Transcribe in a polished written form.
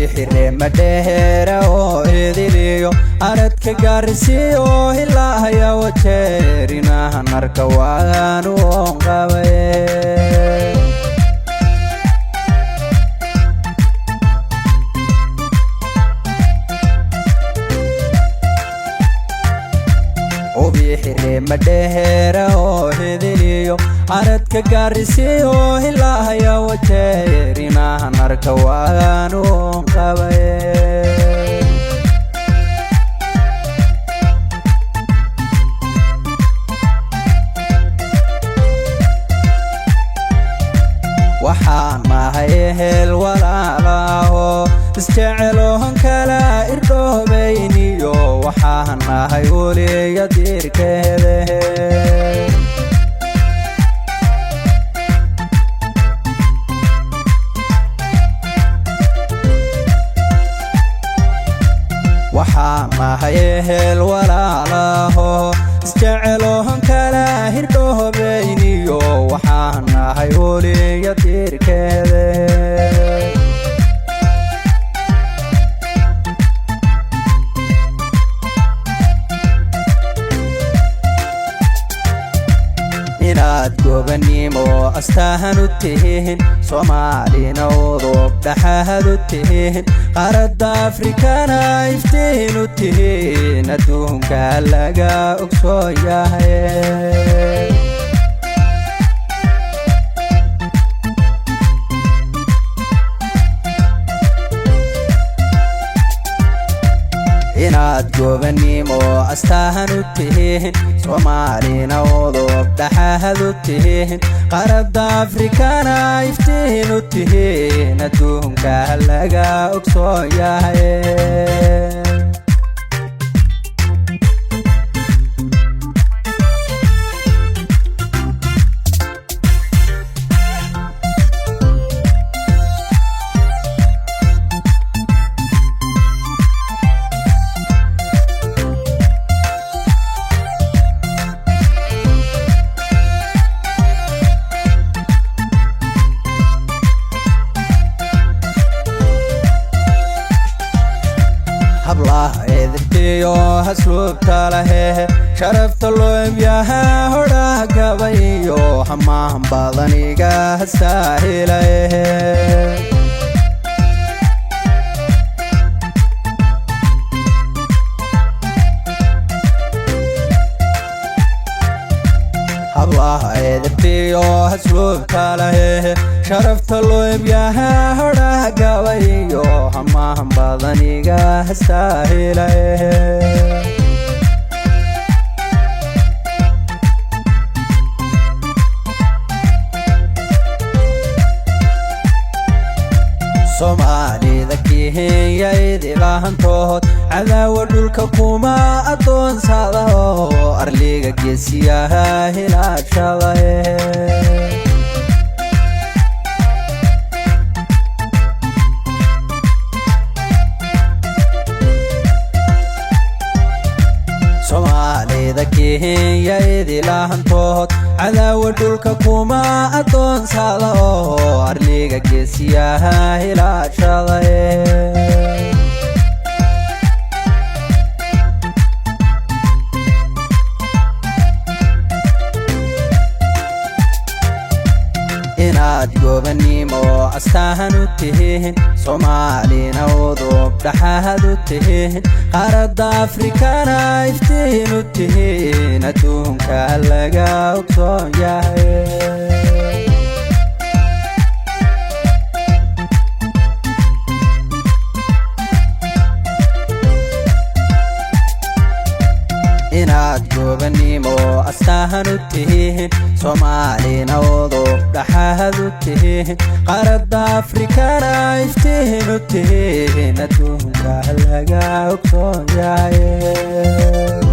وبيحرم مدهرة وإذليو أردك قارسيو إلا يا وتيرنا نركوان ونقوي وبيحرم مدهرة وإذليو أردك قارسيو إلا يا وتيرنا نركوان ونقوي waxaan mahay hel walaalaho isjeceeloohan kala irdhoobayniyo waxaan mahay weliya diirkeede waxaan mahay hel walaalaho isjeceeloohan kala irdhoobayniyo waxaan mahay weliya diirkeede inaad gobanimo astahan u tihiin Soomaalina udub dhaxaad u tihiin qaarada Afrikana iftiin u tihiin adduunka laga ogsoon yahay inaad gobanimo astahan u tihiin Soomaalina udub dhaxaad u tihiin qaarada Afrikana iftiin u tihiin adduunka laga ogsoon yahay الله إذبتيو هسلوب تاله شرفت اللوم ياها هودا قبيو حماهم باضنيقا هساهيله الله إذبتيو هسلوب تاله شرفت اللوم ياها هودا قبيو حماهم باضنيقا هساهيله Somali ذكيهن يايدي لاهنتوهد عداوة دولك كوما أدون ساده أرليغا جيسياها هلاك شاده Somali ذكيهن يايدي لاهنتوهد عداوة دولك كوما أدون ساده أرليغا جيسياها هلاك شاده inaad gobanimo astahan u tihiin Soomaalina udub dhaxaad u tihiin qaarada Afrikana iftiin u tihiin adduunka laga ogsoon yahay inaad gobanimo astahan u tihiin Soomaalina udub dhaxaad u tihiin qaarada Afrikana iftiin u tihiin adduunka laga ogsoon yahay